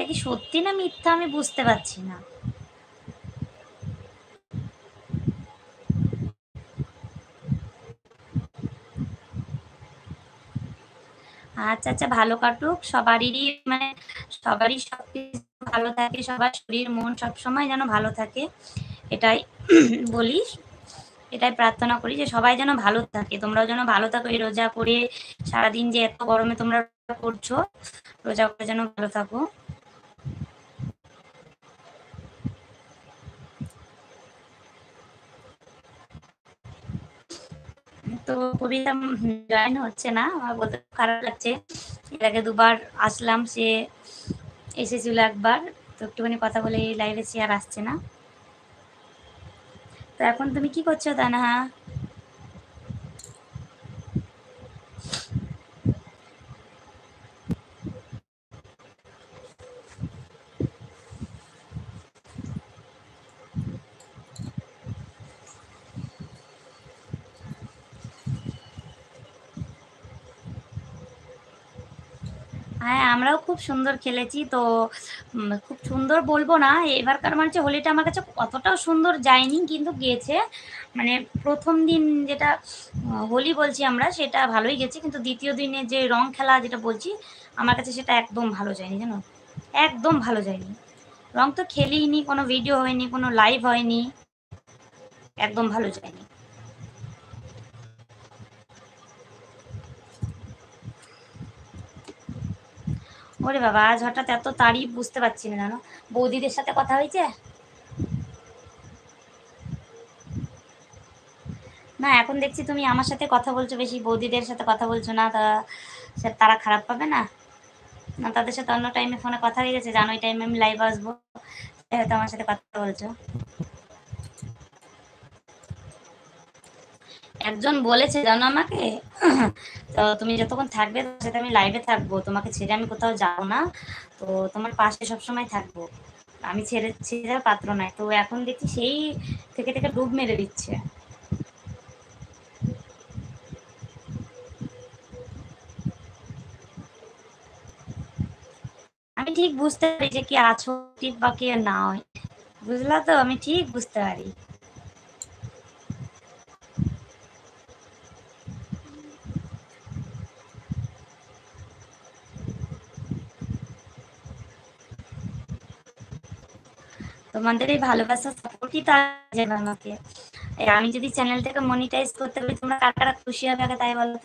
কি সত্যি না মিথ্যা আমি বুঝতে পারছি না। আচ্ছা আচ্ছা, ভালো কাটুক সবারই, মানে সবারই সব কিছু ভালো থাকে, সবার শরীর মন সবসময় যেন ভালো থাকে, এটাই বলি, এটাই প্রার্থনা করি যে সবাই যেন ভালো থাকে, তোমরাও যেন ভালো থাকো। এই রোজা করে সারাদিন যে এত গরমে তোমরা করছো, রোজা করে যেন ভালো থাকো। তো কবিতা জয়েন হচ্ছে না, আমার বলতে খারাপ লাগছে। এর আগে দুবার আসলাম, সে এসেছিল একবার, তো একটুখানি কথা বলে এই লাইভে সে আর আসছে না। তো এখন তুমি কি করছো তানহা? হ্যাঁ, আমরাও খুব সুন্দর খেলেছি। তো খুব সুন্দর বলবো না, এবারকার মানে হচ্ছে হোলিটা আমার কাছে অতটাও সুন্দর যায়নি, কিন্তু গিয়েছে। মানে প্রথম দিন যেটা হোলি বলছি আমরা, সেটা ভালোই গেছে, কিন্তু দ্বিতীয় দিনে যে রং খেলা যেটা বলছি, আমার কাছে সেটা একদম ভালো যায়নি, জানো, একদম ভালো যায়নি। রং তো খেলিনি, কোনো ভিডিও হয়নি, কোনো লাইভ হয়নি, একদম ভালো যায়নি। ওরে বাবা, আজ হঠাৎ এত তারিফ বুঝতে পারছি না, জানো। বৌদিদের সাথে কথা হয়েছে? না, এখন দেখছি তুমি আমার সাথে কথা বলছো বেশি, বৌদিদের সাথে কথা বলছো না, তা তারা খারাপ পাবে না? না তাদের সাথে অন্য টাইমে ফোনে কথা হয়ে গেছে, জানো ওই টাইমে আমি লাইভ আসবো, তাই হয়তো আমার সাথে কথা বলছো। একজন বলেছে জানো আমাকে, তো তুমি যতক্ষণ থাকবে তার সাথে আমি লাইভে থাকবো, তোমাকে ছেড়ে আমি কোথাও যাবো না, তো তোমার পাশে সবসময় থাকবো, আমি ছেড়ে ছেড়ে যাওয়ার পাত্র নাই। তো এখন দেখছি সেই থেকে থেকে ডুব মেরে দিচ্ছে। আমি ঠিক বুঝতে পারি যে কি আছো ঠিক বা কে না হয়, বুঝলা তো, আমি ঠিক বুঝতে পারি। তোমাদের এই ভালোবাসা সাপোর্টই তো যাবে আমাকে। আমি যদি চ্যানেলটাকে মনিটাইজ করতে পারি, তোমরা কার কারা খুশি হবে আগে তাই বলো।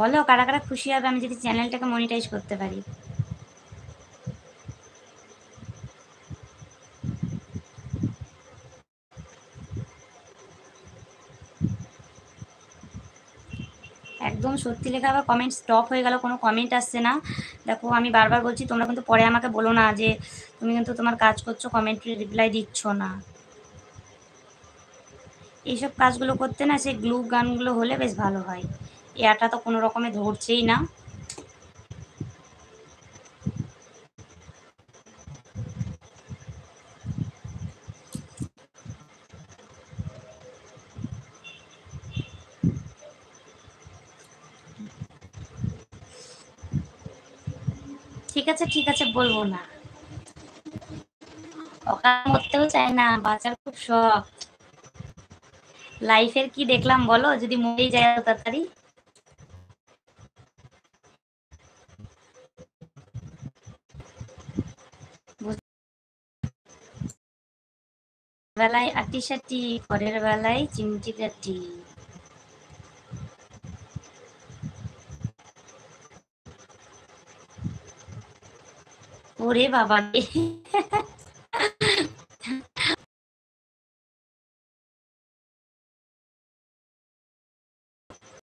বলো কারা কারা খুশি হবে আমি যদি চ্যানেলটাকে মনিটাইজ করতে পারি। একদম সত্যি লেখা, আবার কমেন্ট স্টপ হয়ে গেল, কোনো কমেন্ট আসছে না। দেখো আমি বারবার বলছি, তোমরা কিন্তু পরে আমাকে বলো না যে তুমি কিন্তু তোমার কাজ করছো, কমেন্টের রিপ্লাই দিচ্ছ না। এইসব কাজগুলো করতে না, সেই গ্লু গানগুলো হলে বেশ ভালো হয়। এয়াটা তো কোনো রকমে ধরছেই না। ঠিক আছে বলবো না। অকাল মরতেও চায় না, বাঁচার খুব শখ। লাইফের কি দেখলাম বলো, যদি মরেই যায় এত তাড়াতাড়ি। বেলায় আটি সাটি, পরের বেলায় চিমটি কাটি। ওরে বাবা রে।